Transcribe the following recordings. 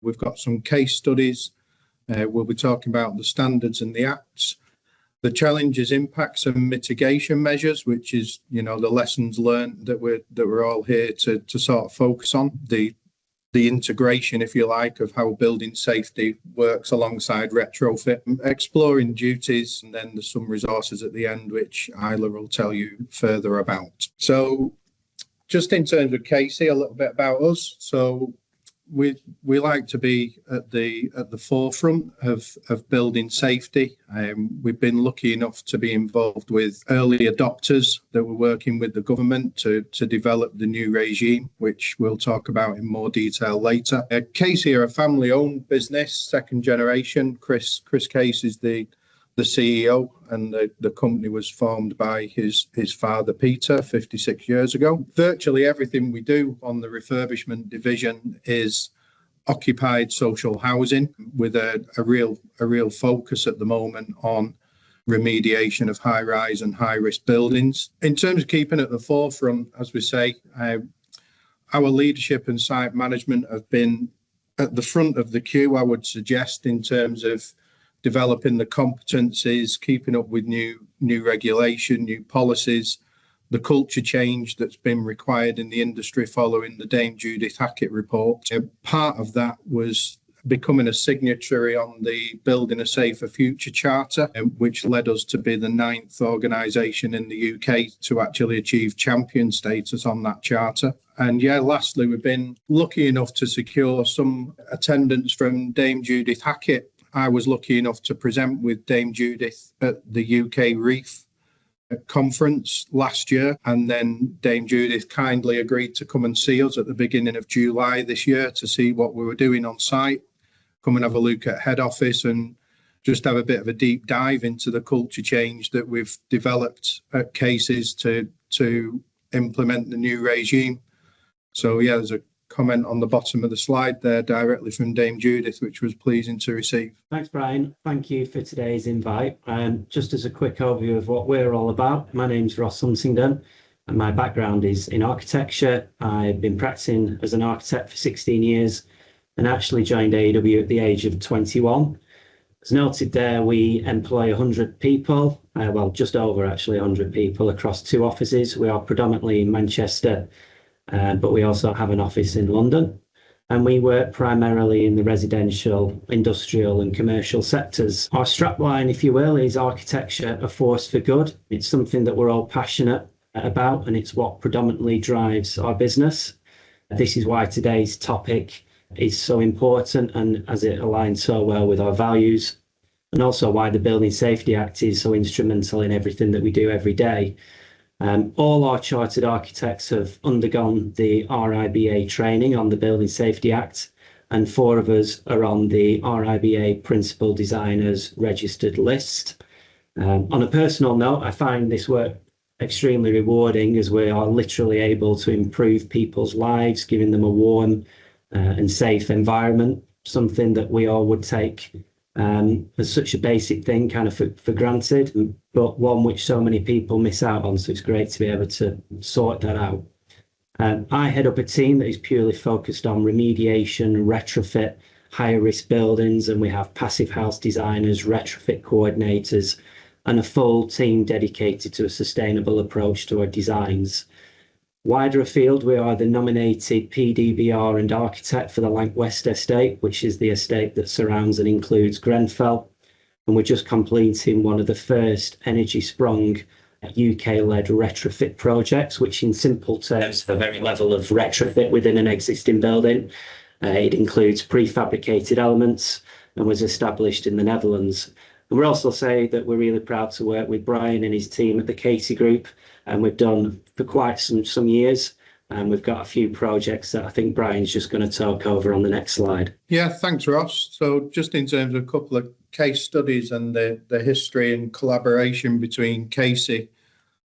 We've got some case studies. We'll be talking about the standards and the acts, the challenges, impacts and mitigation measures, which is, the lessons learned that we're all here to sort of focus on, the integration, if you like, of how building safety works alongside retrofit, exploring duties, and then there's some resources at the end, which Isla will tell you further about. So just in terms of Casey, a little bit about us. So we like to be at the forefront of building safety. We've been lucky enough to be involved with early adopters that were working with the government to develop the new regime, which we'll talk about in more detail later. Casey are a family-owned business, second generation. Chris Case is the CEO, and the company was formed by his father Peter 56 years ago. Virtually everything we do on the refurbishment division is occupied social housing, with a real focus at the moment on remediation of high-rise and high-risk buildings. In terms of keeping at the forefront, as we say, our leadership and site management have been at the front of the queue, I would suggest, in terms of developing the competencies, keeping up with new regulation, new policies, the culture change that's been required in the industry following the Dame Judith Hackett report. Part of that was becoming a signatory on the Building a Safer Future Charter, which led us to be the 9th organisation in the UK to actually achieve champion status on that charter. And lastly, we've been lucky enough to secure some attendance from Dame Judith Hackett. I was lucky enough to present with Dame Judith at the UK Reef conference last year, and then Dame Judith kindly agreed to come and see us at the beginning of July this year to see what we were doing on site, come and have a look at head office and just have a bit of a deep dive into the culture change that we've developed at Cases to implement the new regime. So there's a comment on the bottom of the slide there directly from Dame Judith, which was pleasing to receive. Thanks, Brian. Thank you for today's invite. Just as a quick overview of what we're all about, my name's Ross Huntingdon and my background is in architecture. I've been practicing as an architect for 16 years and actually joined AEW at the age of 21. As noted there, we employ 100 people, just over actually 100 people across 2 offices. We are predominantly in Manchester, but we also have an office in London, and we work primarily in the residential, industrial and commercial sectors. Our strapline, if you will, is architecture, a force for good. It's something that we're all passionate about, and it's what predominantly drives our business. This is why today's topic is so important, and as it aligns so well with our values, and also why the Building Safety Act is so instrumental in everything that we do every day. All our chartered architects have undergone the RIBA training on the Building Safety Act, and 4 of us are on the RIBA Principal Designers Registered list. On a personal note, I find this work extremely rewarding, as we are literally able to improve people's lives, giving them a warm and safe environment, something that we all would take as such a basic thing kind of for granted, but one which so many people miss out on. So it's great to be able to sort that out. I head up a team that is purely focused on remediation, retrofit, higher risk buildings, and we have passive house designers, retrofit coordinators, and a full team dedicated to a sustainable approach to our designs. Wider afield, we are the nominated PDVR and architect for the Lank West estate, which is the estate that surrounds and includes Grenfell. And we're just completing one of the first energy sprung UK-led retrofit projects, which in simple terms is the very level of retrofit within an existing building. It includes prefabricated elements and was established in the Netherlands. And we'll also say that we're really proud to work with Brian and his team at the Casey Group, and we've done for quite some years. And we've got a few projects that I think Brian's just going to talk over on the next slide. Yeah, thanks, Ross. So just in terms of a couple of case studies and the history and collaboration between Casey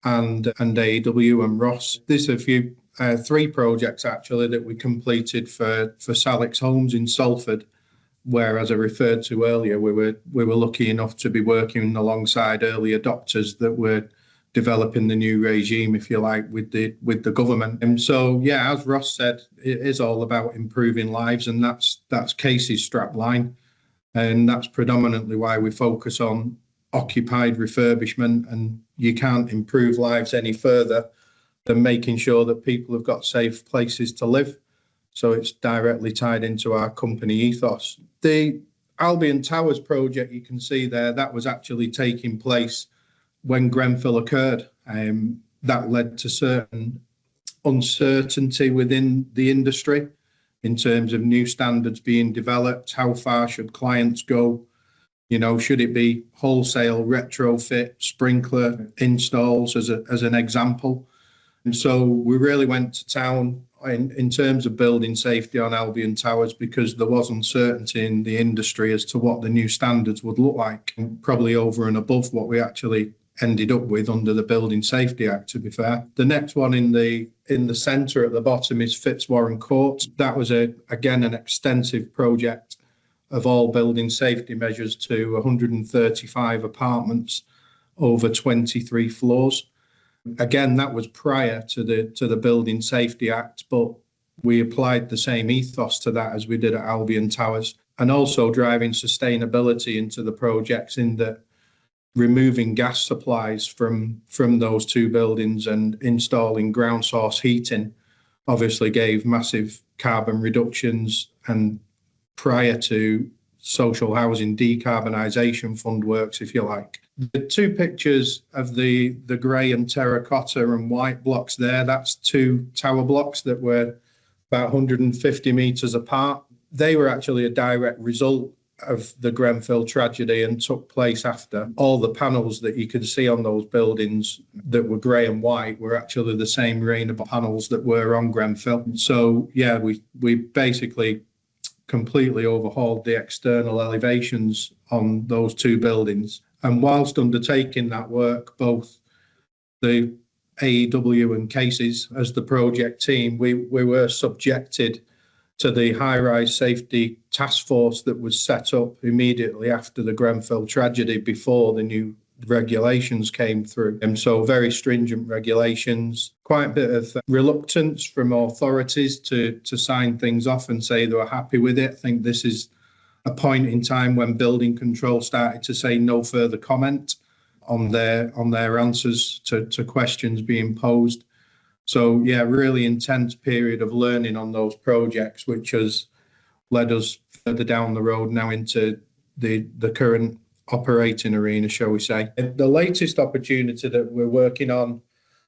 and AEW and Ross, there's a few 3 projects actually that we completed for Salix Homes in Salford, where, as I referred to earlier, we were lucky enough to be working alongside early adopters that were developing the new regime, if you like, with the government. And so, yeah, as Ross said, it is all about improving lives, and that's Casey's strap line, and that's predominantly why we focus on occupied refurbishment. And you can't improve lives any further than making sure that people have got safe places to live. So it's directly tied into our company ethos. The Albion Towers project you can see there, that was actually taking place when Grenfell occurred. That led to certain uncertainty within the industry in terms of new standards being developed. How far should clients go? You know, should it be wholesale, retrofit, sprinkler installs as an example? And so we really went to town in terms of building safety on Albion Towers, because there was uncertainty in the industry as to what the new standards would look like, and probably over and above what we actually ended up with under the Building Safety Act, to be fair. The next one in the centre at the bottom is Fitzwarren Court. That was again an extensive project of all building safety measures to 135 apartments over 23 floors. Again, that was prior to the Building Safety Act, but we applied the same ethos to that as we did at Albion Towers, and also driving sustainability into the projects, in that removing gas supplies from those two buildings and installing ground source heating obviously gave massive carbon reductions. And prior to social housing decarbonisation fund works, if you like. The two pictures of the grey and terracotta and white blocks there, that's two tower blocks that were about 150 metres apart. They were actually a direct result of the Grenfell tragedy and took place after. All the panels that you could see on those buildings that were grey and white were actually the same range of panels that were on Grenfell. So yeah, we basically completely overhauled the external elevations on those two buildings. And whilst undertaking that work, both the AEW and Casey's, as the project team, we were subjected to the high-rise safety task force that was set up immediately after the Grenfell tragedy, before the new regulations came through. And so very stringent regulations, quite a bit of reluctance from authorities to sign things off and say they were happy with it. I think this is a point in time when building control started to say no further comment on their answers to questions being posed. So yeah, really intense period of learning on those projects, which has led us further down the road now into the current operating arena, shall we say. The latest opportunity that we're working on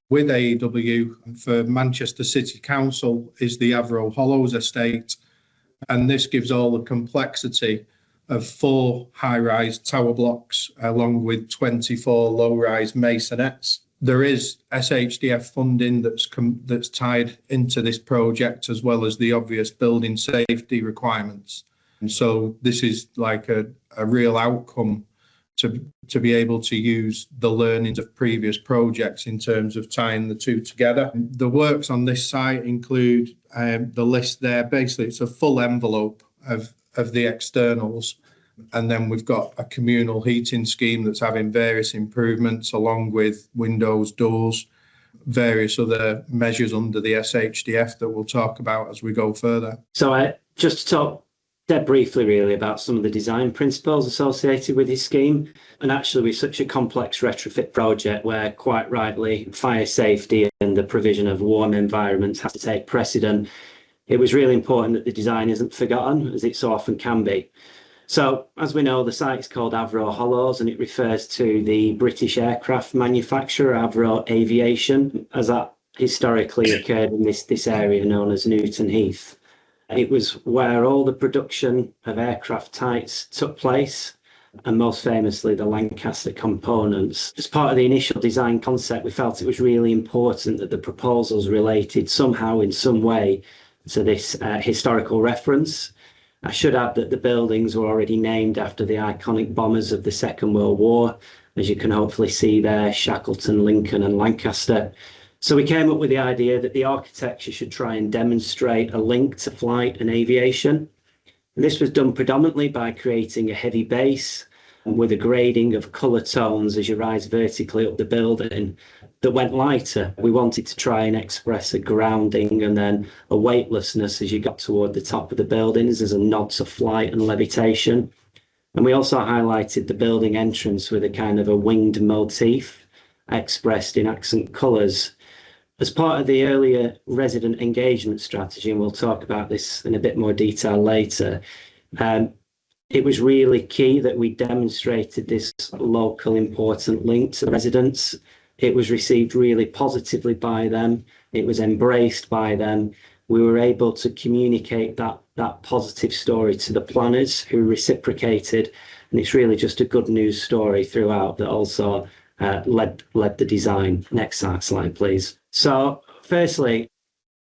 with AEW for Manchester City Council is the Avro Hollows estate. And this gives all the complexity of 4 high-rise tower blocks along with 24 low-rise masonettes. There is SHDF funding that's tied into this project, as well as the obvious building safety requirements. And so this is like a real outcome to be able to use the learnings of previous projects in terms of tying the two together. The works on this site include the list there. Basically, it's a full envelope of the externals. And then we've got a communal heating scheme that's having various improvements, along with windows, doors, various other measures under the SHDF that we'll talk about as we go further. So just to talk dead briefly really about some of the design principles associated with this scheme. And actually, with such a complex retrofit project where, quite rightly, fire safety and the provision of warm environments has to take precedent, it was really important that the design isn't forgotten, as it so often can be. So, as we know, the site's called Avro Hollows, and it refers to the British aircraft manufacturer Avro Aviation, as that historically occurred in this area known as Newton Heath. It was where all the production of aircraft types took place, and most famously the Lancaster components. As part of the initial design concept, we felt it was really important that the proposals related somehow in some way to this historical reference. I should add that the buildings were already named after the iconic bombers of the Second World War, as you can hopefully see there, Shackleton, Lincoln and Lancaster. So we came up with the idea that the architecture should try and demonstrate a link to flight and aviation. And this was done predominantly by creating a heavy base with a grading of colour tones as you rise vertically up the building that went lighter. We wanted to try and express a grounding and then a weightlessness as you got toward the top of the buildings as a nod to flight and levitation. And we also highlighted the building entrance with a kind of a winged motif expressed in accent colours. As part of the earlier resident engagement strategy, and we'll talk about this in a bit more detail later, it was really key that we demonstrated this local important link to the residents. It was received really positively by them. It was embraced by them. We were able to communicate that positive story to the planners who reciprocated. And it's really just a good news story throughout that also led the design. Next slide, please. So firstly,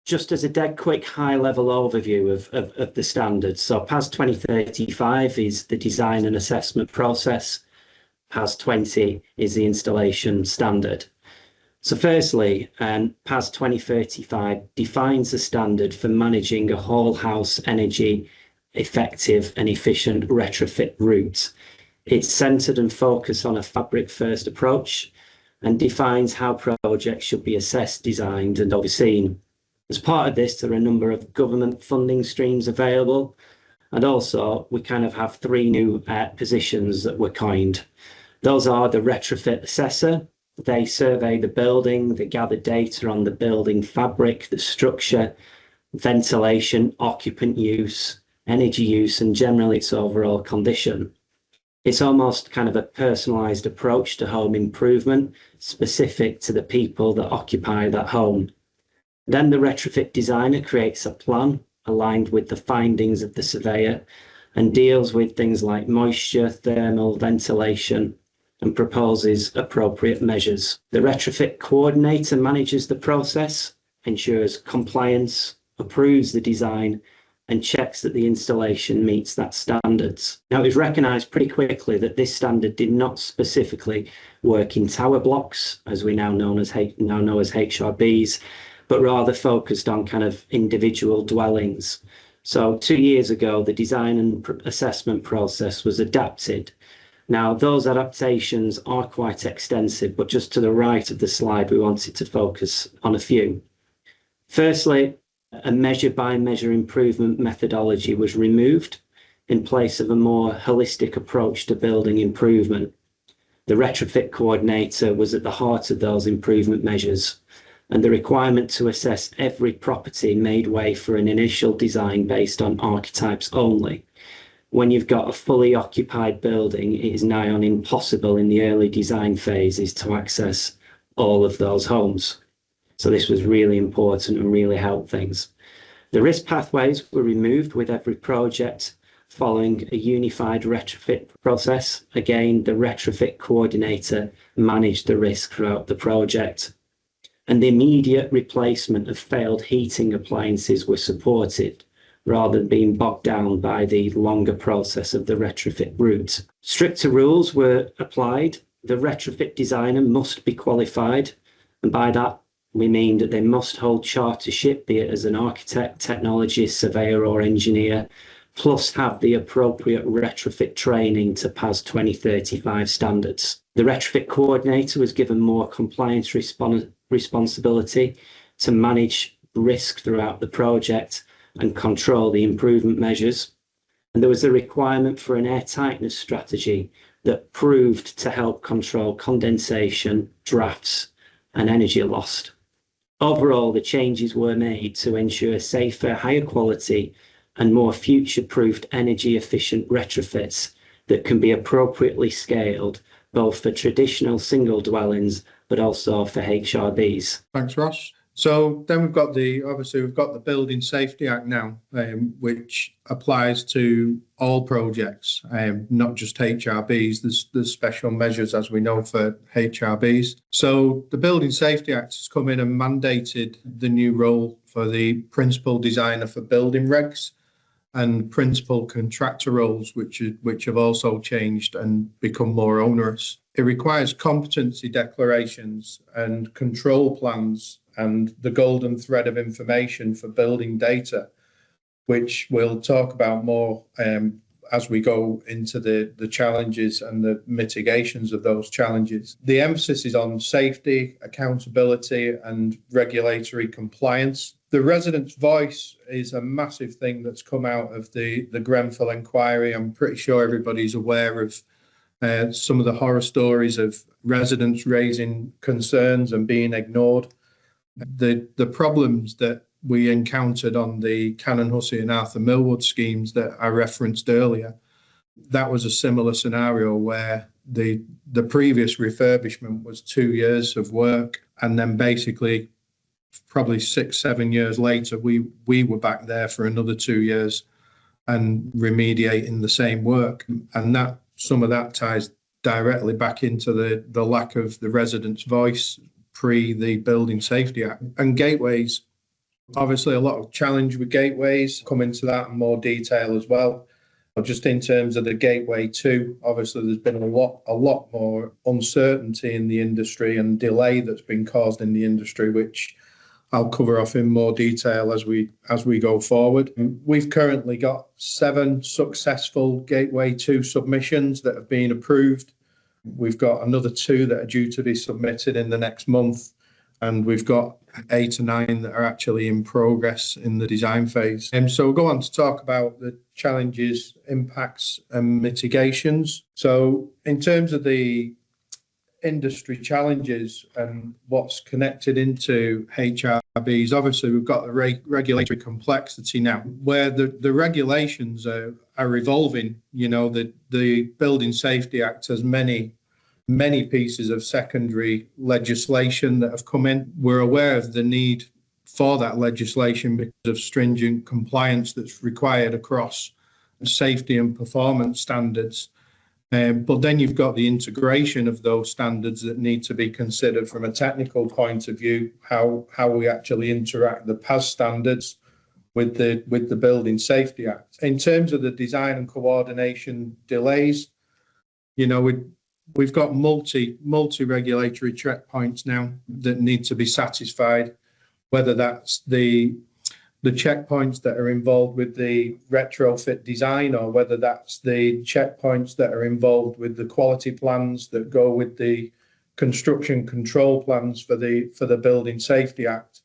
just as a dead quick high-level overview of the standards. So PAS 2035 is the design and assessment process. PAS 20 is the installation standard. So firstly, PAS 2035 defines a standard for managing a whole house energy effective and efficient retrofit route. It's centred and focused on a fabric-first approach and defines how projects should be assessed, designed and overseen. As part of this, there are a number of government funding streams available. And also, we kind of have three new positions that were coined. Those are the retrofit assessor. They survey the building, they gather data on the building fabric, the structure, ventilation, occupant use, energy use, and generally its overall condition. It's almost kind of a personalised approach to home improvement, specific to the people that occupy that home. Then the retrofit designer creates a plan aligned with the findings of the surveyor and deals with things like moisture, thermal, ventilation, and proposes appropriate measures. The retrofit coordinator manages the process, ensures compliance, approves the design, and checks that the installation meets that standards. Now, it was recognised pretty quickly that this standard did not specifically work in tower blocks, as we now know as HRBs, but rather focused on kind of individual dwellings. So 2 years ago, the design and assessment process was adapted. Now, those adaptations are quite extensive, but just to the right of the slide, we wanted to focus on a few. Firstly, a measure-by-measure improvement methodology was removed in place of a more holistic approach to building improvement. The retrofit coordinator was at the heart of those improvement measures, and the requirement to assess every property made way for an initial design based on archetypes only. When you've got a fully occupied building, it is nigh on impossible in the early design phases to access all of those homes. So this was really important and really helped things. The risk pathways were removed with every project following a unified retrofit process. Again, the retrofit coordinator managed the risk throughout the project. And the immediate replacement of failed heating appliances were supported rather than being bogged down by the longer process of the retrofit route. Stricter rules were applied. The retrofit designer must be qualified, and by that we mean that they must hold chartership, be it as an architect, technologist, surveyor or engineer, plus have the appropriate retrofit training to PAS 2035 standards. The retrofit coordinator was given more compliance responsibility to manage risk throughout the project and control the improvement measures. And there was a requirement for an air tightness strategy that proved to help control condensation, drafts, and energy loss. Overall, the changes were made to ensure safer, higher quality, and more future-proofed energy-efficient retrofits that can be appropriately scaled, both for traditional single dwellings, but also for HRBs. Thanks, Ross. So then we've got the Building Safety Act now, which applies to all projects, not just HRBs. There's special measures, as we know, for HRBs. So the Building Safety Act has come in and mandated the new role for the principal designer for building regs and principal contractor roles, which have also changed and become more onerous. It requires competency declarations and control plans and the golden thread of information for building data, which we'll talk about more as we go into the challenges and the mitigations of those challenges. The emphasis is on safety, accountability, and regulatory compliance. The residents' voice is a massive thing that's come out of the Grenfell inquiry. I'm pretty sure everybody's aware of some of the horror stories of residents raising concerns and being ignored. The problems that we encountered on the Cannon Hussey and Arthur Millwood schemes that I referenced earlier, that was a similar scenario where the previous refurbishment was 2 years of work, and then basically probably 6-7 years later we were back there for another 2 years and remediating the same work. And that some of that ties directly back into the lack of the residents' voice pre the Building Safety Act. And gateways, obviously a lot of challenge with gateways, come into that in more detail as well. But just in terms of the Gateway 2, obviously there's been a lot more uncertainty in the industry and delay that's been caused in the industry, which I'll cover off in more detail as we go forward. We've currently got 7 successful Gateway 2 submissions that have been approved. We've got another 2 that are due to be submitted in the next month, and we've got 8 or 9 that are actually in progress in the design phase. So we'll go on to talk about the challenges, impacts and mitigations. So in terms of the industry challenges and what's connected into HRBs, obviously we've got the regulatory complexity now, where the regulations are evolving. You know, the Building Safety Act has many pieces of secondary legislation that have come in. We're aware of the need for that legislation because of stringent compliance that's required across safety and performance standards. But then you've got the integration of those standards that need to be considered from a technical point of view, how we actually interact the PAS standards with the Building Safety Act. In terms of the design and coordination delays, you know, we've got multi regulatory checkpoints now that need to be satisfied, whether that's the checkpoints that are involved with the retrofit design, or whether that's the checkpoints that are involved with the quality plans that go with the construction control plans for the Building Safety Act.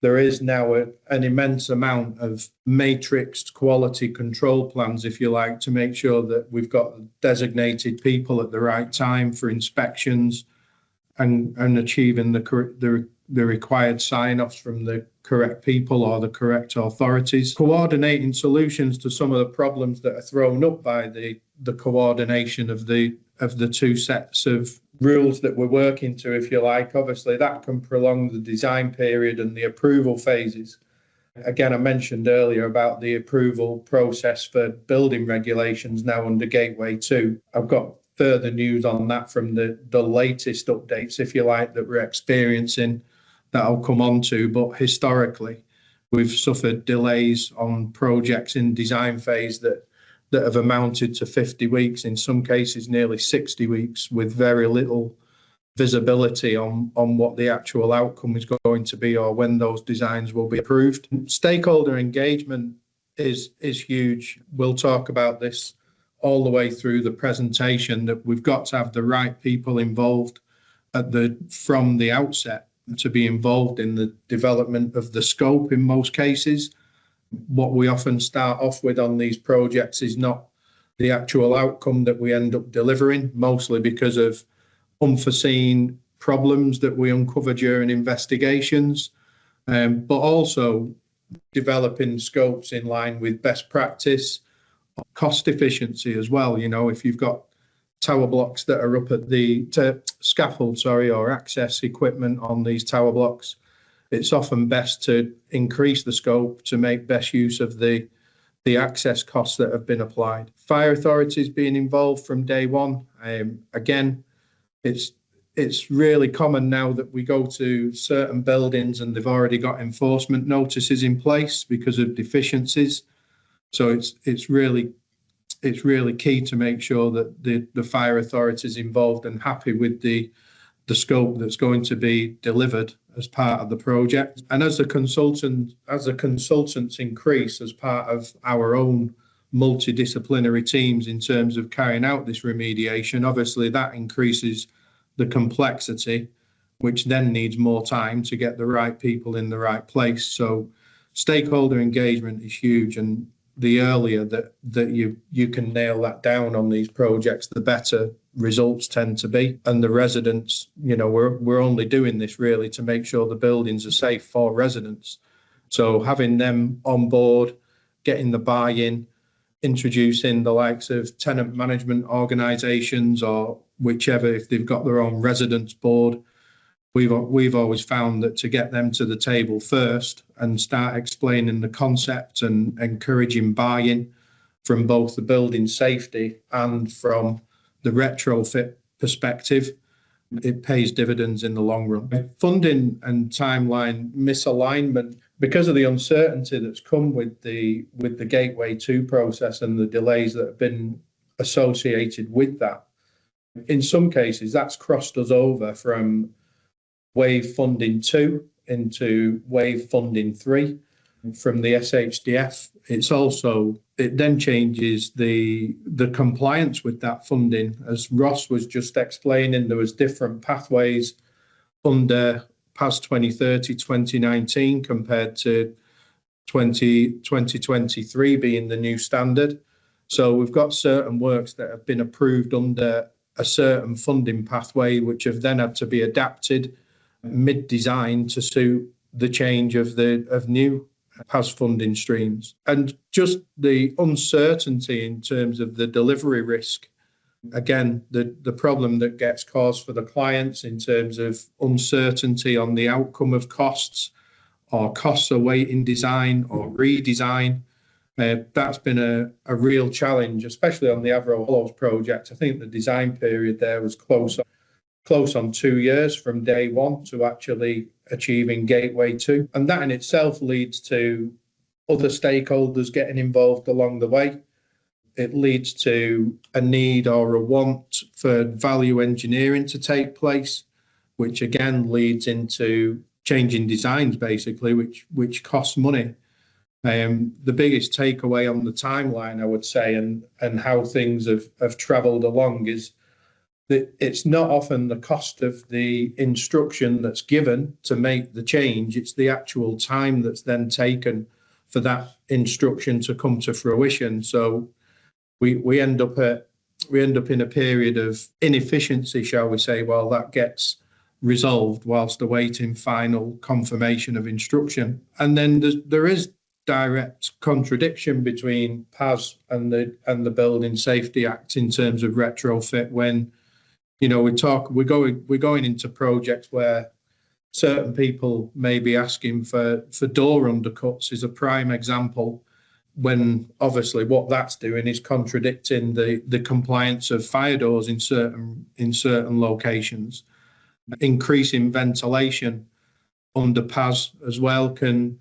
There is now an immense amount of matrixed quality control plans, if you like, to make sure that we've got designated people at the right time for inspections and achieving the required sign-offs from the correct people or the correct authorities. Coordinating solutions to some of the problems that are thrown up by the coordination of the 2 sets of rules that we're working to, if you like. Obviously, that can prolong the design period and the approval phases. Again, I mentioned earlier about the approval process for building regulations now under Gateway 2. I've got further news on that from the latest updates, if you like, that we're experiencing that I'll come on to. But historically, we've suffered delays on projects in design phase that have amounted to 50 weeks, in some cases nearly 60 weeks, with very little visibility on what the actual outcome is going to be or when those designs will be approved. Stakeholder engagement is huge. We'll talk about this all the way through the presentation, that we've got to have the right people involved from the outset to be involved in the development of the scope in most cases. What we often start off with on these projects is not the actual outcome that we end up delivering, mostly because of unforeseen problems that we uncover during investigations, but also developing scopes in line with best practice, cost efficiency as well. You know, if you've got tower blocks that are up at the scaffold, or access equipment on these tower blocks, it's often best to increase the scope to make best use of the access costs that have been applied. Fire authorities being involved from day one. Again, it's really common now that we go to certain buildings and they've already got enforcement notices in place because of deficiencies. So it's really key to make sure that the fire authority is involved and happy with the scope that's going to be delivered as part of the project. And as the consultants increase as part of our own multidisciplinary teams in terms of carrying out this remediation. Obviously, that increases the complexity, which then needs more time to get the right people in the right place. So stakeholder engagement is huge, and the earlier that you can nail that down on these projects, the better results tend to be. And the residents, we're only doing this really to make sure the buildings are safe for residents. So having them on board, getting the buy-in, introducing the likes of tenant management organisations or whichever, if they've got their own residents board, we've always found that to get them to the table first and start explaining the concept and encouraging buy-in from both the building safety and from the retrofit perspective, it pays dividends in the long run. Funding and timeline misalignment, because of the uncertainty that's come with the Gateway 2 process and the delays that have been associated with that, in some cases that's crossed us over from Wave Funding 2 into Wave Funding 3 from the SHDF. It then changes the compliance with that funding. As Ross was just explaining, there was different pathways under PAS 2030, 2019 compared to 2023 being the new standard. So we've got certain works that have been approved under a certain funding pathway, which have then had to be adapted mid-design to suit the change of new PAS funding streams. And just the uncertainty in terms of the delivery risk, again, the problem that gets caused for the clients in terms of uncertainty on the outcome of costs or costs awaiting design or redesign, that's been a real challenge, especially on the Avro Hollows project. I think the design period there was close on 2 years from day one to actually achieving Gateway 2. And that in itself leads to other stakeholders getting involved along the way. It leads to a need or a want for value engineering to take place, which again leads into changing designs, basically, which costs money. The biggest takeaway on the timeline, I would say, and how things have travelled along is that it's not often the cost of the instruction that's given to make the change, it's the actual time that's then taken for that instruction to come to fruition. So we end up in a period of inefficiency, shall we say, while that gets resolved whilst awaiting final confirmation of instruction. And then there is direct contradiction between PAS and the Building Safety Act in terms of retrofit when we're going into projects where certain people may be asking for door undercuts is a prime example, when obviously what that's doing is contradicting the compliance of fire doors in certain locations. Increasing ventilation under PAS as well can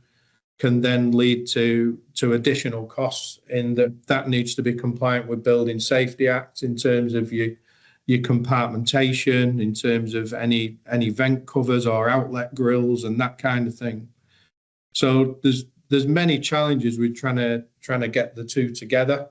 then lead to additional costs in that needs to be compliant with Building Safety Act in terms of your compartmentation, in terms of any vent covers or outlet grills and that kind of thing. So there's many challenges with trying to get the two together,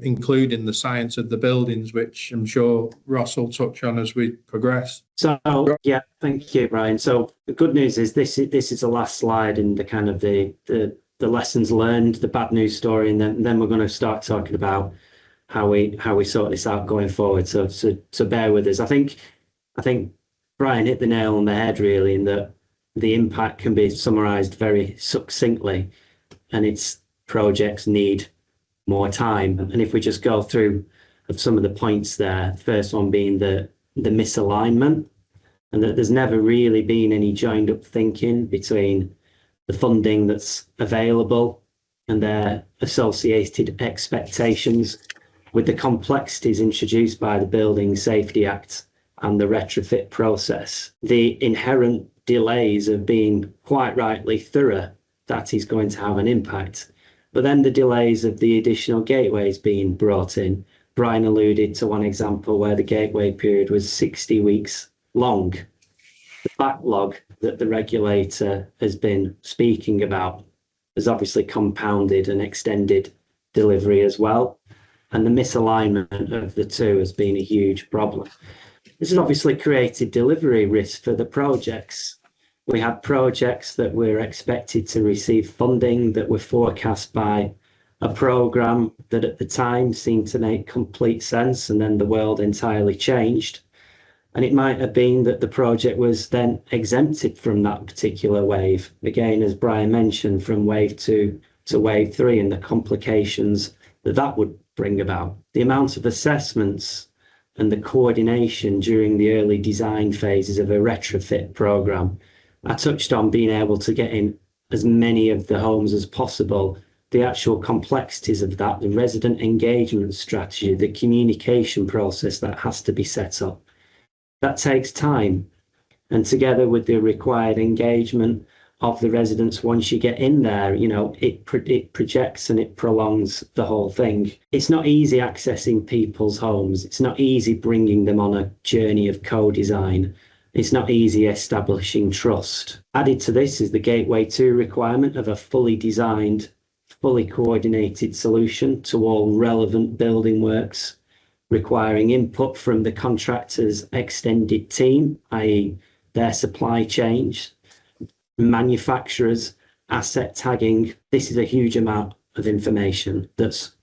including the science of the buildings, which I'm sure Ross will touch on as we progress. So yeah, thank you, Brian. So the good news is this is the last slide in the kind of the lessons learned, the bad news story, and then we're going to start talking about how we sort this out going forward. So bear with us. I think Brian hit the nail on the head really, in that the impact can be summarised very succinctly, and its projects need more time. And if we just go through some of the points there, the first one being the misalignment, and that there's never really been any joined up thinking between the funding that's available and their associated expectations with the complexities introduced by the Building Safety Act and the retrofit process. The inherent delays of being quite rightly thorough, that is going to have an impact. But then the delays of the additional gateways being brought in. Brian alluded to one example where the gateway period was 60 weeks long. The backlog that the regulator has been speaking about has obviously compounded and extended delivery as well. And the misalignment of the two has been a huge problem. This has obviously created delivery risk for the projects. We had projects that were expected to receive funding that were forecast by a program that at the time seemed to make complete sense, and then the world entirely changed. And it might have been that the project was then exempted from that particular wave. Again, as Brian mentioned, from wave 2 to wave 3 and the complications that that would bring about. The amount of assessments and the coordination during the early design phases of a retrofit program. I touched on being able to get in as many of the homes as possible, the actual complexities of that, the resident engagement strategy, the communication process that has to be set up. That takes time. And together with the required engagement of the residents, once you get in there, you know, it projects and it prolongs the whole thing. It's not easy accessing people's homes. It's not easy bringing them on a journey of co-design. It's not easy establishing trust. Added to this is the Gateway 2 requirement of a fully designed, fully coordinated solution to all relevant building works, requiring input from the contractor's extended team, i.e. their supply chains, manufacturers, asset tagging. This is a huge amount of information that's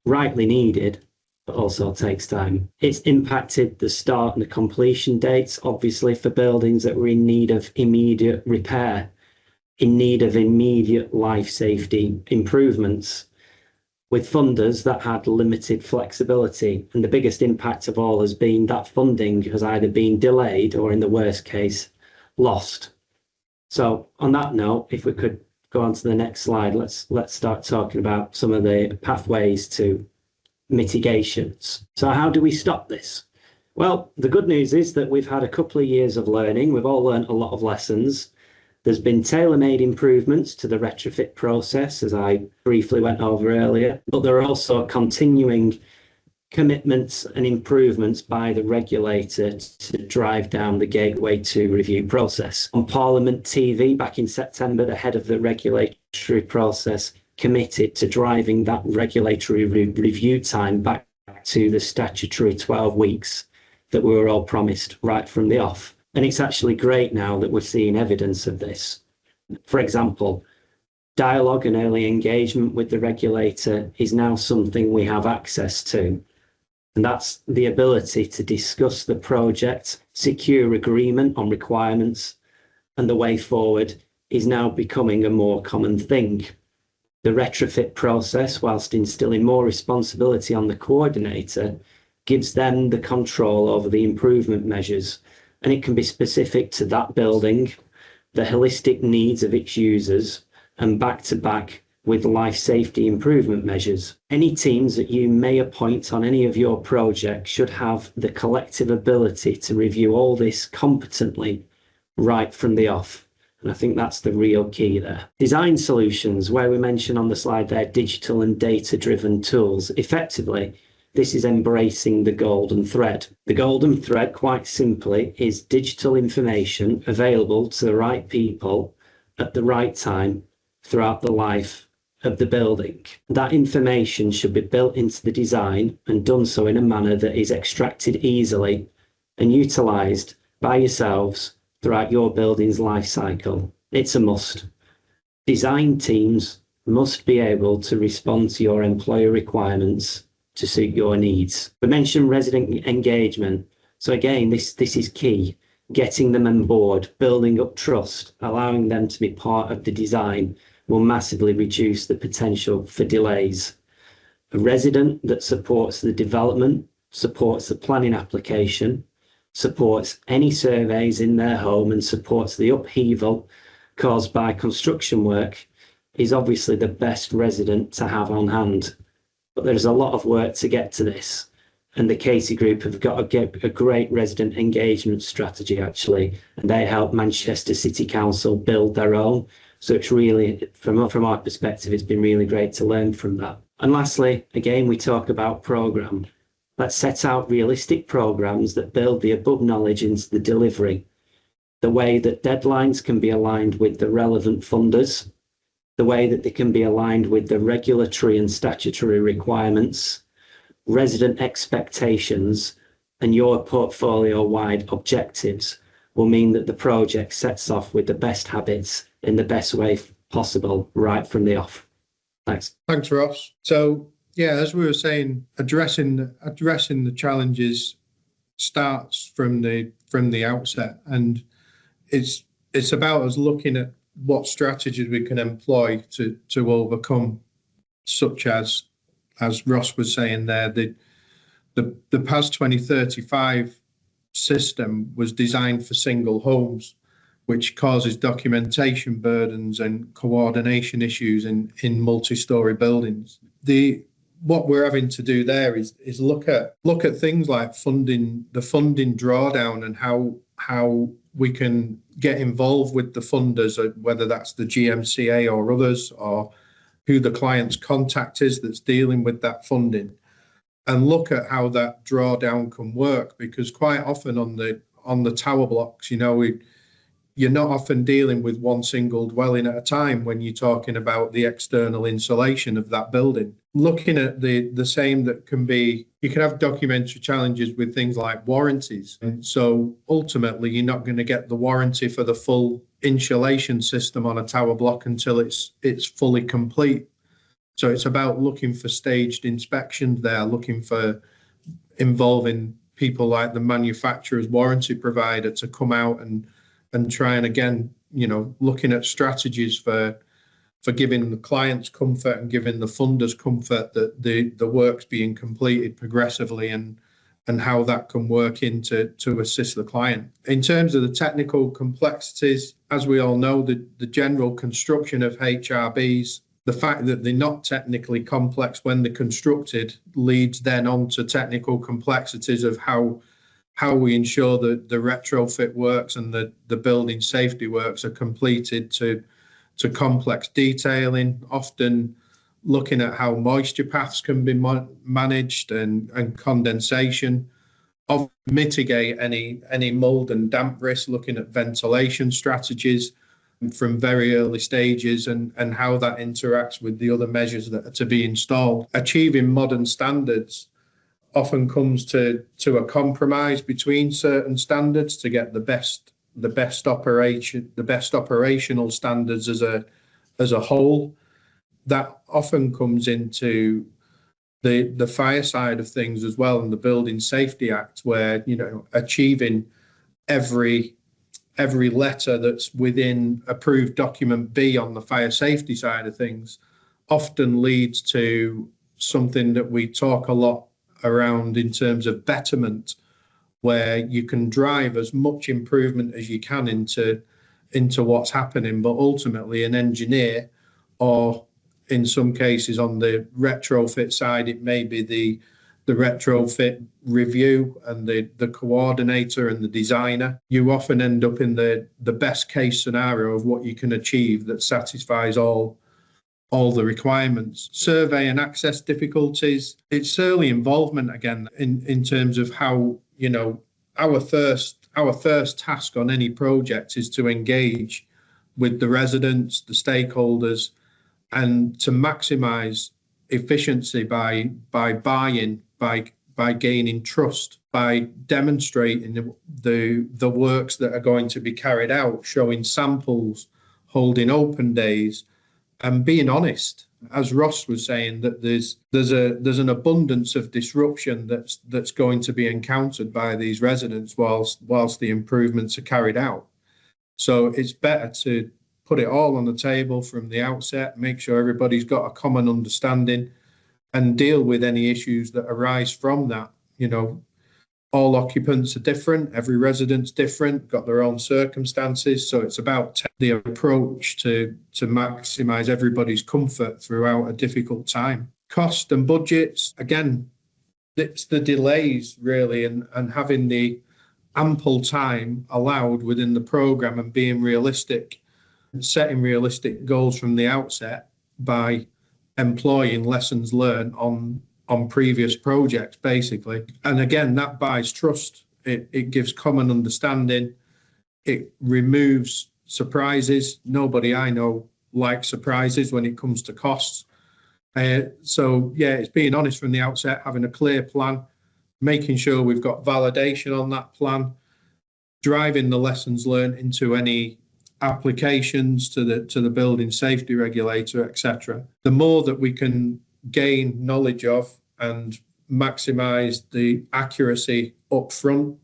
rightly needed, but also takes time. It's impacted the start and the completion dates, obviously, for buildings that were in need of immediate repair, in need of immediate life safety improvements, with funders that had limited flexibility. And the biggest impact of all has been that funding has either been delayed or, in the worst case, lost. So on that note, if we could go on to the next slide, let's start talking about some of the pathways to mitigations. So how do we stop this? Well, the good news is that we've had a couple of years of learning. We've all learned a lot of lessons. There's been tailor-made improvements to the retrofit process, as I briefly went over earlier, but there are also continuing commitments and improvements by the regulator to drive down the Gateway 2 review process. On Parliament TV back in September, the head of the regulatory process committed to driving that regulatory review time back to the statutory 12 weeks that we were all promised right from the off. And it's actually great now that we're seeing evidence of this. For example, dialogue and early engagement with the regulator is now something we have access to. And that's the ability to discuss the project, secure agreement on requirements, and the way forward is now becoming a more common thing. The retrofit process, whilst instilling more responsibility on the coordinator, gives them the control over the improvement measures, and it can be specific to that building, the holistic needs of its users, and back to back with life safety improvement measures. Any teams that you may appoint on any of your projects should have the collective ability to review all this competently right from the off. And I think that's the real key there. Design solutions, where we mention on the slide there, digital and data-driven tools. Effectively, this is embracing the golden thread. The golden thread, quite simply, is digital information available to the right people at the right time throughout the life of the building. That information should be built into the design and done so in a manner that is extracted easily and utilised by yourselves throughout your building's life cycle. It's a must. Design teams must be able to respond to your employer requirements to suit your needs. We mentioned resident engagement. So again, this is key. Getting them on board, building up trust, allowing them to be part of the design will massively reduce the potential for delays. A resident that supports the development, supports the planning application, supports any surveys in their home, and supports the upheaval caused by construction work is obviously the best resident to have on hand. But there's a lot of work to get to this. And the Casey Group have got a great resident engagement strategy, actually, and they help Manchester City Council build their own. So it's really, from our perspective, it's been really great to learn from that. And lastly, again, we talk about programme. Let's set out realistic programmes that build the above knowledge into the delivery, the way that deadlines can be aligned with the relevant funders, the way that they can be aligned with the regulatory and statutory requirements, resident expectations, and your portfolio-wide objectives will mean that the project sets off with the best habits in the best way possible right from the off. Thanks. Thanks, Ross. So yeah, as we were saying, addressing the challenges starts from the outset, and it's about us looking at what strategies we can employ to overcome, such as Ross was saying there, the PAS 2035 system was designed for single homes, which causes documentation burdens and coordination issues in multi-story buildings. What we're having to do there is look at things like the funding drawdown, and how we can get involved with the funders, whether that's the GMCA or others, or who the client's contact is that's dealing with that funding, and look at how that drawdown can work. Because quite often on the tower blocks, you're not often dealing with one single dwelling at a time when you're talking about the external insulation of that building. Looking at the same that can be, you can have documentary challenges with things like warranties. And so ultimately, you're not going to get the warranty for the full insulation system on a tower block until it's fully complete. So it's about looking for staged inspections there, looking for involving people like the manufacturer's warranty provider to come out and try and, again, looking at strategies for giving the clients comfort and giving the funders comfort that the work's being completed progressively, and how that can work to assist the client. In terms of the technical complexities, as we all know, the general construction of HRBs, the fact that they're not technically complex when they're constructed, leads then on to technical complexities of how we ensure that the retrofit works and the building safety works are completed to complex detailing, often looking at how moisture paths can be managed and condensation, mitigate any mold and damp risk, looking at ventilation strategies from very early stages, and how that interacts with the other measures that are to be installed. Achieving modern standards often comes to a compromise between certain standards to get the best operational standards as a whole. That often comes into the fire side of things as well, and the Building Safety Act, where achieving every letter that's within approved document B on the fire safety side of things often leads to something that we talk a lot around in terms of betterment, where you can drive as much improvement as you can into what's happening, but ultimately an engineer, or in some cases on the retrofit side, it may be the retrofit review and the coordinator and the designer. You often end up in the best case scenario of what you can achieve that satisfies all the requirements. Survey and access difficulties. It's early involvement again in terms of how, our first task on any project is to engage with the residents, the stakeholders, and to maximize efficiency by buying, by gaining trust, by demonstrating the works that are going to be carried out, showing samples, holding open days, and being honest. As Ross was saying, that there's an abundance of disruption that's going to be encountered by these residents whilst the improvements are carried out. So it's better to put it all on the table from the outset, make sure everybody's got a common understanding, and deal with any issues that arise from that. All occupants are different, every resident's different, got their own circumstances. So it's about the approach to maximise everybody's comfort throughout a difficult time. Cost and budgets, again, it's the delays really, and having the ample time allowed within the programme, and being realistic, and setting realistic goals from the outset by employing lessons learned on previous projects, basically. And again, that buys trust. It gives common understanding. It removes surprises. Nobody I know like surprises when it comes to costs. So yeah, it's being honest from the outset, having a clear plan, making sure we've got validation on that plan, driving the lessons learned into any applications to the building safety regulator, etc. The more that we can gain knowledge of and maximize the accuracy up front,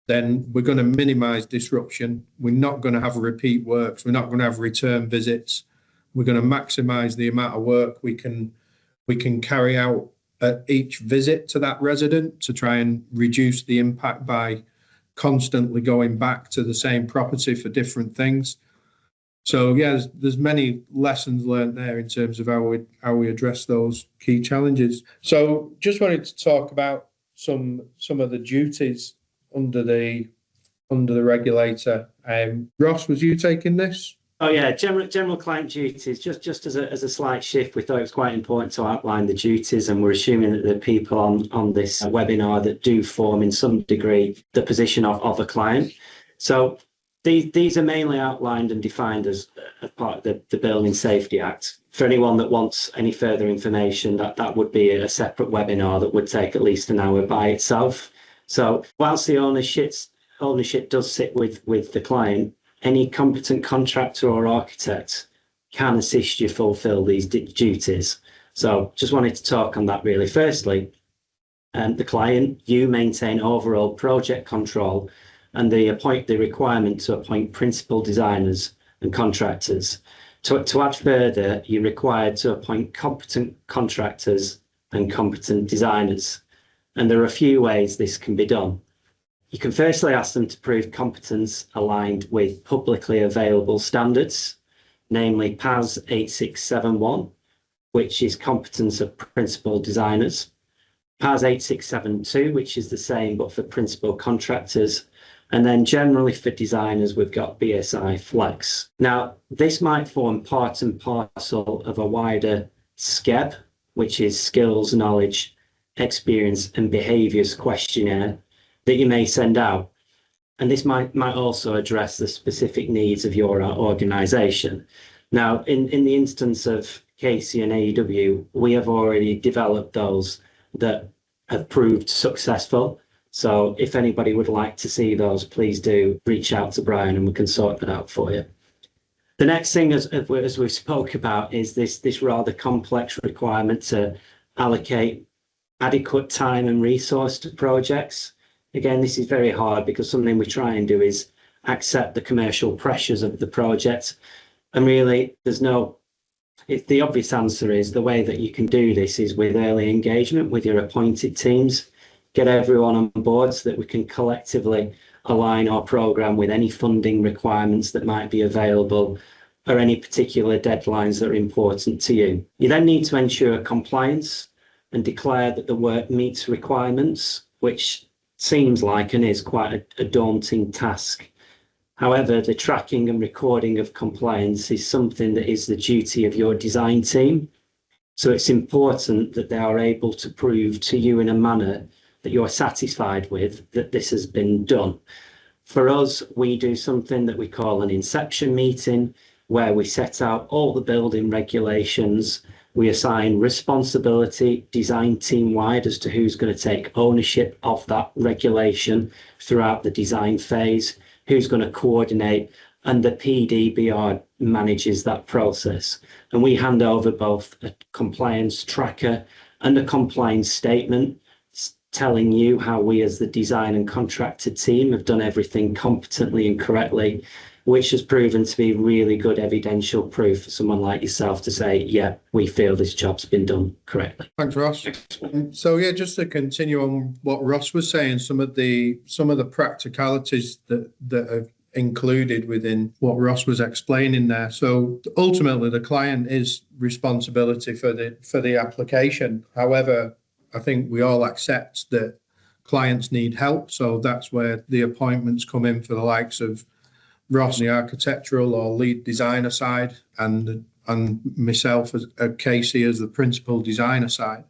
then we're going to minimize disruption. We're not going to have repeat works. We're not going to have return visits. We're going to maximize the amount of work we can carry out at each visit to that resident to try and reduce the impact by constantly going back to the same property for different things. So yeah, there's many lessons learned there in terms of how we address those key challenges. So just wanted to talk about some of the duties under the regulator. Ross, was you taking this? Oh yeah, general client duties. Just as a slight shift, we thought it was quite important to outline the duties, and we're assuming that the people on this webinar that do form in some degree the position of a client. So these are mainly outlined and defined as part of the Building Safety Act. For anyone that wants any further information, that would be a separate webinar that would take at least an hour by itself. So whilst the ownership does sit with the client, any competent contractor or architect can assist you fulfill these duties. So just wanted to talk on that really. Firstly, the client, you maintain overall project control and the requirement to appoint principal designers and contractors. To add further, you're required to appoint competent contractors and competent designers. And there are a few ways this can be done. You can firstly ask them to prove competence aligned with publicly available standards, namely PAS 8671, which is competence of principal designers, PAS 8672, which is the same but for principal contractors, and then generally for designers, we've got BSI Flex. Now, this might form part and parcel of a wider SCEB, which is Skills, Knowledge, Experience and Behaviours questionnaire that you may send out. And this might also address the specific needs of your organisation. Now, in the instance of Casey and AEW, we have already developed those that have proved successful. So if anybody would like to see those, please do reach out to Brian and we can sort that out for you. The next thing, as we spoke about, is this rather complex requirement to allocate adequate time and resource to projects. Again, this is very hard because something we try and do is accept the commercial pressures of the project. And really, the obvious answer is the way that you can do this is with early engagement with your appointed teams. Get everyone on board so that we can collectively align our programme with any funding requirements that might be available or any particular deadlines that are important to you. You then need to ensure compliance and declare that the work meets requirements, which seems like and is quite a daunting task. However, the tracking and recording of compliance is something that is the duty of your design team. So it's important that they are able to prove to you in a manner that you're satisfied with that this has been done. For us, we do something that we call an inception meeting, where we set out all the building regulations. We assign responsibility design team wide as to who's going to take ownership of that regulation throughout the design phase, who's going to coordinate, and the PDBR manages that process. And we hand over both a compliance tracker and a compliance statement telling you how we as the design and contractor team have done everything competently and correctly, which has proven to be really good evidential proof for someone like yourself to say, yeah, we feel this job's been done correctly. Thanks, Ross. So yeah, just to continue on what Ross was saying, some of the practicalities that are included within what Ross was explaining there. So ultimately, the client is responsibility for the application. However, I think we all accept that clients need help. So that's where the appointments come in for the likes of Ross, the architectural or lead designer side, and myself as Casey as the principal designer side,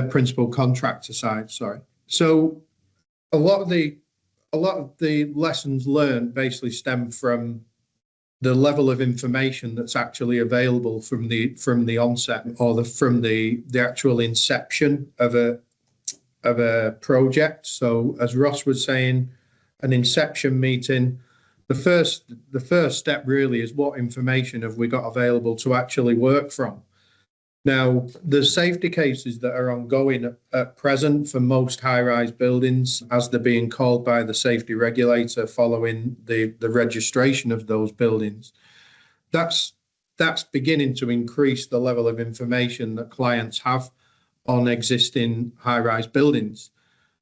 principal contractor side. Sorry. So a lot of the lessons learned basically stem from the level of information that's actually available from the onset, or from the actual inception of a project. So as Ross was saying, an inception meeting, the first step really is, what information have we got available to actually work from? Now, the safety cases that are ongoing at present for most high-rise buildings, as they're being called by the safety regulator following the registration of those buildings, that's beginning to increase the level of information that clients have on existing high-rise buildings.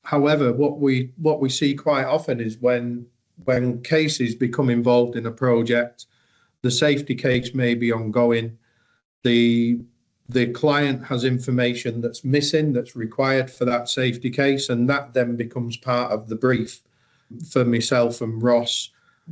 However, what we see quite often is when cases become involved in a project, the safety case may be ongoing, the client has information that's missing, that's required for that safety case, and that then becomes part of the brief for myself and Ross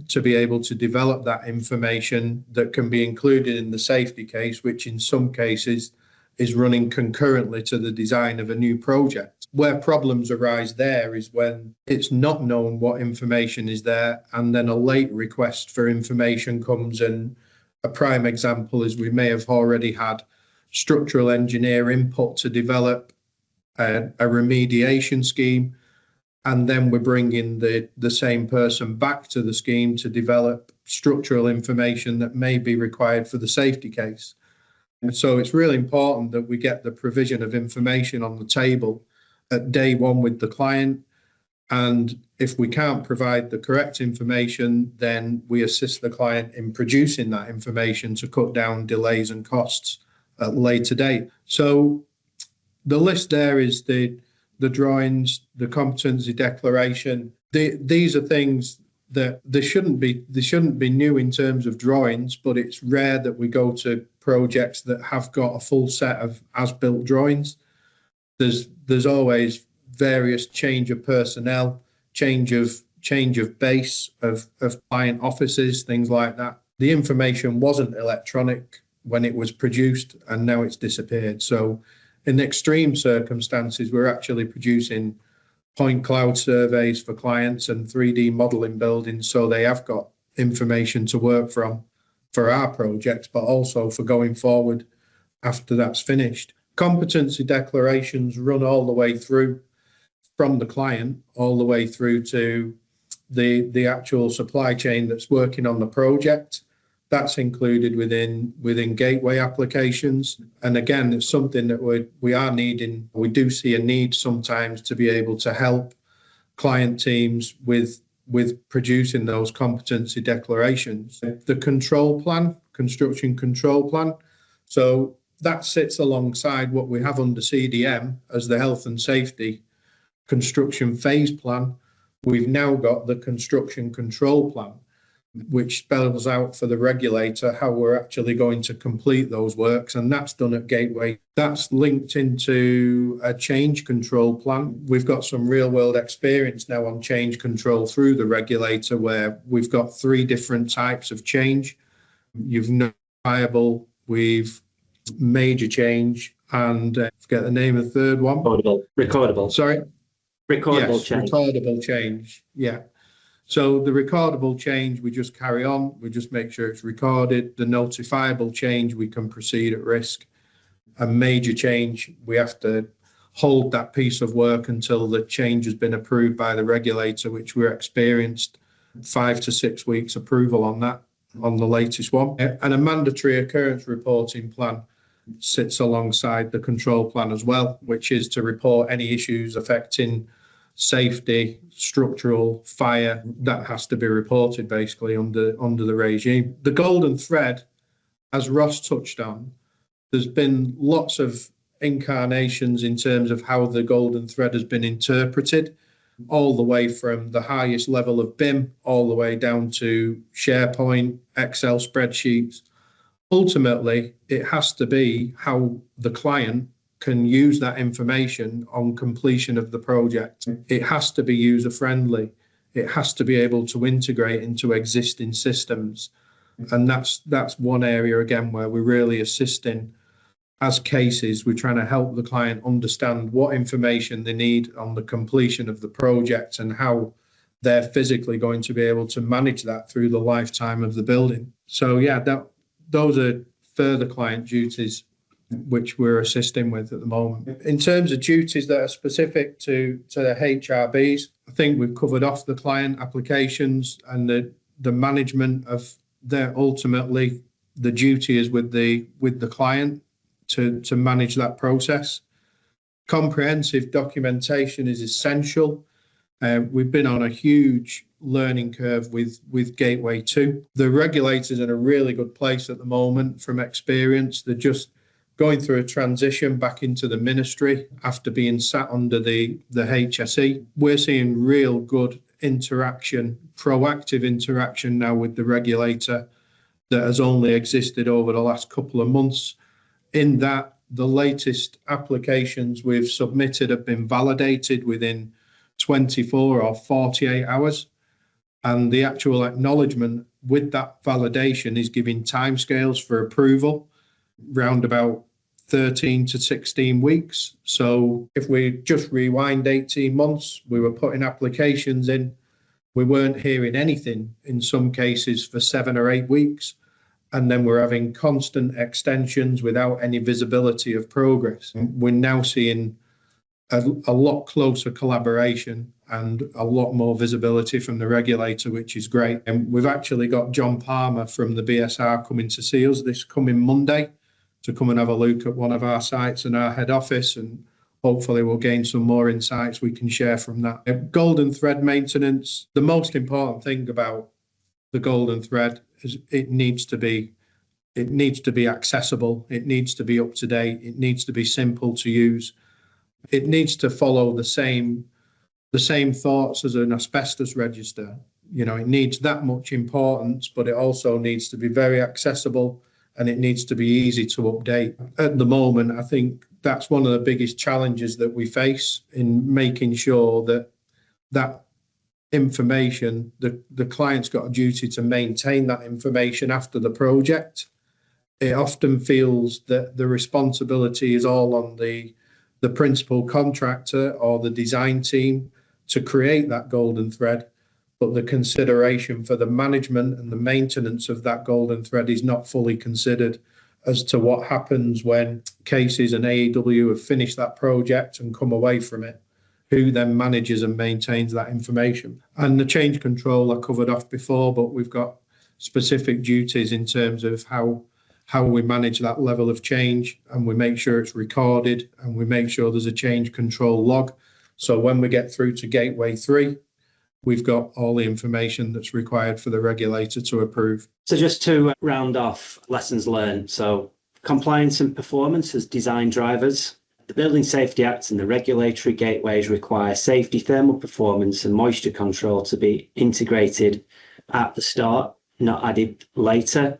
to be able to develop that information that can be included in the safety case, which in some cases is running concurrently to the design of a new project. Where problems arise there is when it's not known what information is there, and then a late request for information comes in. A prime example is we may have already had structural engineer input to develop a remediation scheme, and then we're bringing the same person back to the scheme to develop structural information that may be required for the safety case. And so it's really important that we get the provision of information on the table at day one with the client. And if we can't provide the correct information, then we assist the client in producing that information to cut down delays and costs at a later date. So the list there is the drawings, the competency declaration. These are things that they shouldn't be new in terms of drawings, but it's rare that we go to projects that have got a full set of as-built drawings. There's always various change of personnel, change of base of client offices, things like that. The information wasn't electronic when it was produced, and now it's disappeared. So in extreme circumstances, we're actually producing point cloud surveys for clients and 3D modeling buildings, so they have got information to work from for our projects, but also for going forward after that's finished. Competency declarations run all the way through from the client, all the way through to the actual supply chain that's working on the project. That's included within gateway applications. And again, it's something that we are needing. We do see a need sometimes to be able to help client teams with producing those competency declarations. The control plan, construction control plan. So that sits alongside what we have under CDM as the health and safety construction phase plan. We've now got the construction control plan, which spells out for the regulator how we're actually going to complete those works, and that's done at Gateway. That's linked into a change control plan. We've got some real world experience now on change control through the regulator, where we've got 3 different types of change. You've notifiable, we've major change, and forget the name of the third one. Recordable. Sorry? Recordable change. Recordable change, yeah. So the recordable change, we just carry on. We just make sure it's recorded. The notifiable change, we can proceed at risk. A major change, we have to hold that piece of work until the change has been approved by the regulator, which we're experienced 5 to 6 weeks approval on that, on the latest one. And a mandatory occurrence reporting plan sits alongside the control plan as well, which is to report any issues affecting safety, structural, fire. That has to be reported basically under the regime. The golden thread, as Ross touched on, there's been lots of incarnations in terms of how the golden thread has been interpreted, all the way from the highest level of BIM all the way down to SharePoint, Excel spreadsheets. Ultimately, it has to be how the client can use that information on completion of the project. It has to be user friendly. It has to be able to integrate into existing systems. And that's one area, again, where we're really assisting as cases. We're trying to help the client understand what information they need on the completion of the project and how they're physically going to be able to manage that through the lifetime of the building. So yeah, those are further client duties which we're assisting with at the moment. In terms of duties that are specific to the HRBs, I think we've covered off the client applications and the management of ultimately the duty is with the client to manage that process. Comprehensive documentation is essential. We've been on a huge learning curve with Gateway 2. The regulators are in a really good place at the moment from experience. They're just going through a transition back into the ministry after being sat under the HSE. We're seeing real good interaction, proactive interaction now with the regulator that has only existed over the last couple of months. In that, the latest applications we've submitted have been validated within 24 or 48 hours. And the actual acknowledgement with that validation is giving timescales for approval round about 13 to 16 weeks. So if we just rewind 18 months, we were putting applications in, we weren't hearing anything in some cases for 7 or 8 weeks. And then we're having constant extensions without any visibility of progress. We're now seeing a lot closer collaboration and a lot more visibility from the regulator, which is great. And we've actually got John Palmer from the BSR coming to see us this coming Monday to come and have a look at one of our sites in our head office, and hopefully we'll gain some more insights we can share from that. Golden thread maintenance, the most important thing about the golden thread is it needs to be accessible, it needs to be up to date, it needs to be simple to use. It needs to follow the same thoughts as an asbestos register. You know, it needs that much importance, but it also needs to be very accessible and it needs to be easy to update. At the moment, I think that's one of the biggest challenges that we face in making sure that information, the client's got a duty to maintain that information after the project. It often feels that the responsibility is all on the principal contractor or the design team to create that golden thread, but the consideration for the management and the maintenance of that golden thread is not fully considered as to what happens when cases and AEW have finished that project and come away from it, who then manages and maintains that information. And the change control I covered off before, but we've got specific duties in terms of how we manage that level of change, and we make sure it's recorded and we make sure there's a change control log. So when we get through to Gateway 3, we've got all the information that's required for the regulator to approve. So just to round off lessons learned, so compliance and performance as design drivers. The Building Safety Act and the regulatory gateways require safety, thermal performance and moisture control to be integrated at the start, not added later.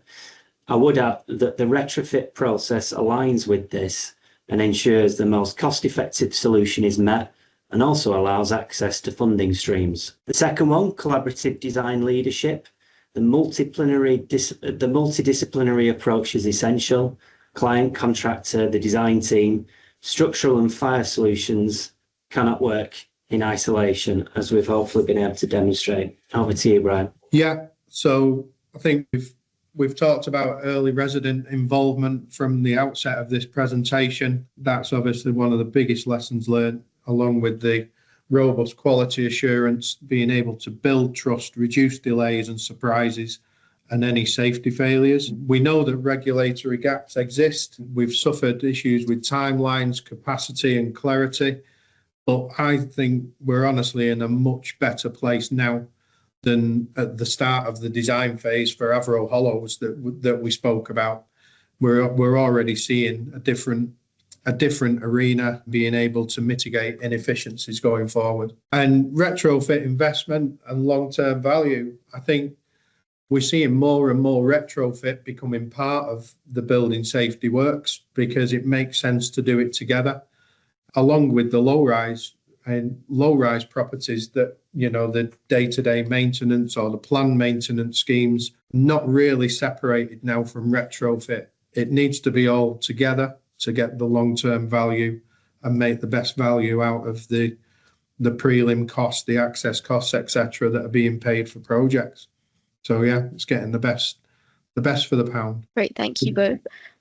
I would add that the retrofit process aligns with this and ensures the most cost-effective solution is met and also allows access to funding streams. The second one, collaborative design leadership. The multidisciplinary approach is essential. Client, contractor, the design team, structural and fire solutions cannot work in isolation, as we've hopefully been able to demonstrate. Over to you, Brian. Yeah, so I think we've talked about early resident involvement from the outset of this presentation. That's obviously one of the biggest lessons learned, along with the robust quality assurance, being able to build trust, reduce delays and surprises, and any safety failures. We know that regulatory gaps exist. We've suffered issues with timelines, capacity and clarity, but I think we're honestly in a much better place now than at the start of the design phase for Avro Hollows that we spoke about. We're already seeing a different arena, being able to mitigate inefficiencies going forward. And retrofit investment and long-term value, I think we're seeing more and more retrofit becoming part of the building safety works because it makes sense to do it together, along with the low-rise properties that, you know, the day-to-day maintenance or the planned maintenance schemes, not really separated now from retrofit. It needs to be all together to get the long-term value and make the best value out of the the prelim costs, the access costs, etc., that are being paid for projects. So yeah, it's getting the best for the pound. Great, thank you both.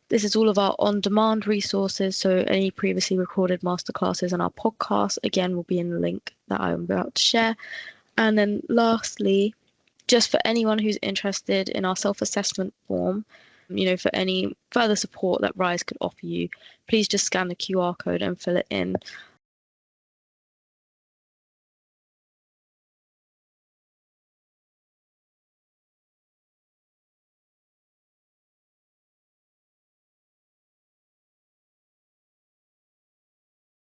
This is all of our on-demand resources. So any previously recorded masterclasses and our podcast, again, will be in the link that I'm about to share. And then lastly, just for anyone who's interested in our self-assessment form, for any further support that RISE could offer you, please just scan the QR code and fill it in.